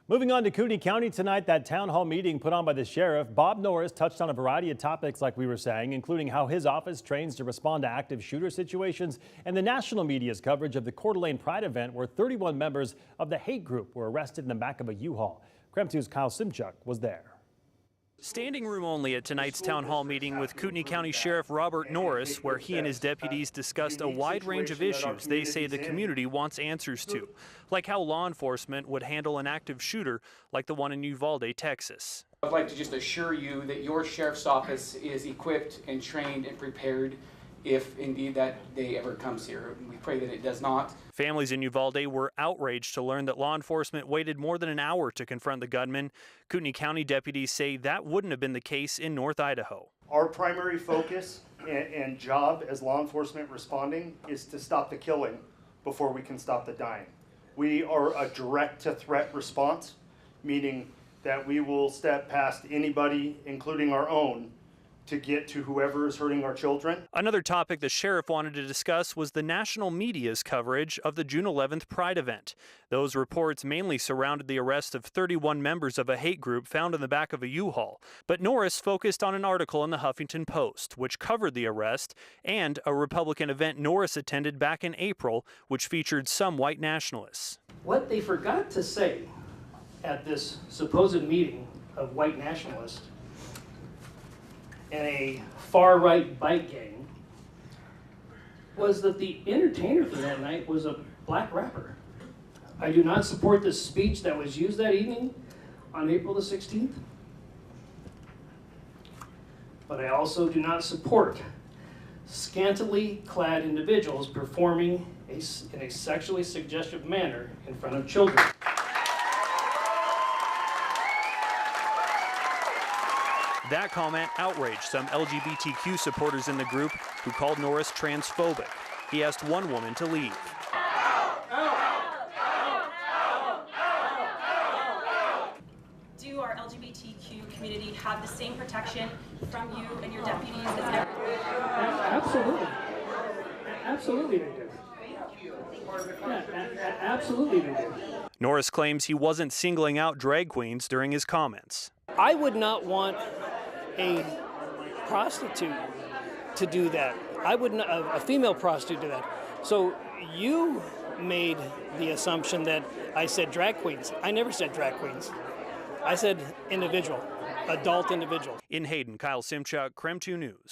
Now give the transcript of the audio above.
Moving on to Kootenai County tonight, that town hall meeting put on by the sheriff, Bob Norris, touched on a variety of topics like we were saying, including how his office trains to respond to active shooter situations and the national media's coverage of the Coeur d'Alene Pride event where 31 members of the hate group were arrested in the back of a U-Haul. KREM 2's Kyle Simchuk was there. Standing room only at tonight's town hall meeting with Kootenai County Sheriff Robert Norris, where he and his deputies discussed a wide range of issues they say the community wants answers to, like how law enforcement would handle an active shooter like the one in Uvalde, Texas. I'd like to just assure you that your sheriff's office is equipped and trained and prepared if indeed that day ever comes here. We pray that it does not. Families in Uvalde were outraged to learn that law enforcement waited more than an hour to confront the gunman. Kootenai County deputies say that wouldn't have been the case in North Idaho. Our primary focus and job as law enforcement responding is to stop the killing before we can stop the dying. We are a direct-to-threat response, meaning that we will step past anybody, including our own, to get to whoever is hurting our children. Another topic the sheriff wanted to discuss was the national media's coverage of the June 11th Pride event. Those reports mainly surrounded the arrest of 31 members of a hate group found in the back of a U-Haul. But Norris focused on an article in the Huffington Post, which covered the arrest, and a Republican event Norris attended back in April, which featured some white nationalists. What they forgot to say at this supposed meeting of white nationalists and a far-right bike gang was that the entertainer for that night was a black rapper. I do not support the speech that was used that evening on April the 16th, but I also do not support scantily clad individuals performing in a sexually suggestive manner in front of children. That comment outraged some LGBTQ supporters in the group who called Norris transphobic. He asked one woman to leave. Do our LGBTQ community have the same protection from you and your deputies as everyone? Absolutely. Absolutely they do. Yeah, absolutely they do. Norris claims he wasn't singling out drag queens during his comments. I would not want a prostitute to do that. I would not, a female prostitute do that. So you made the assumption that I said drag queens. I never said drag queens. I said individual, adult individual. In Hayden, Kyle Simchuk, KREM 2 News.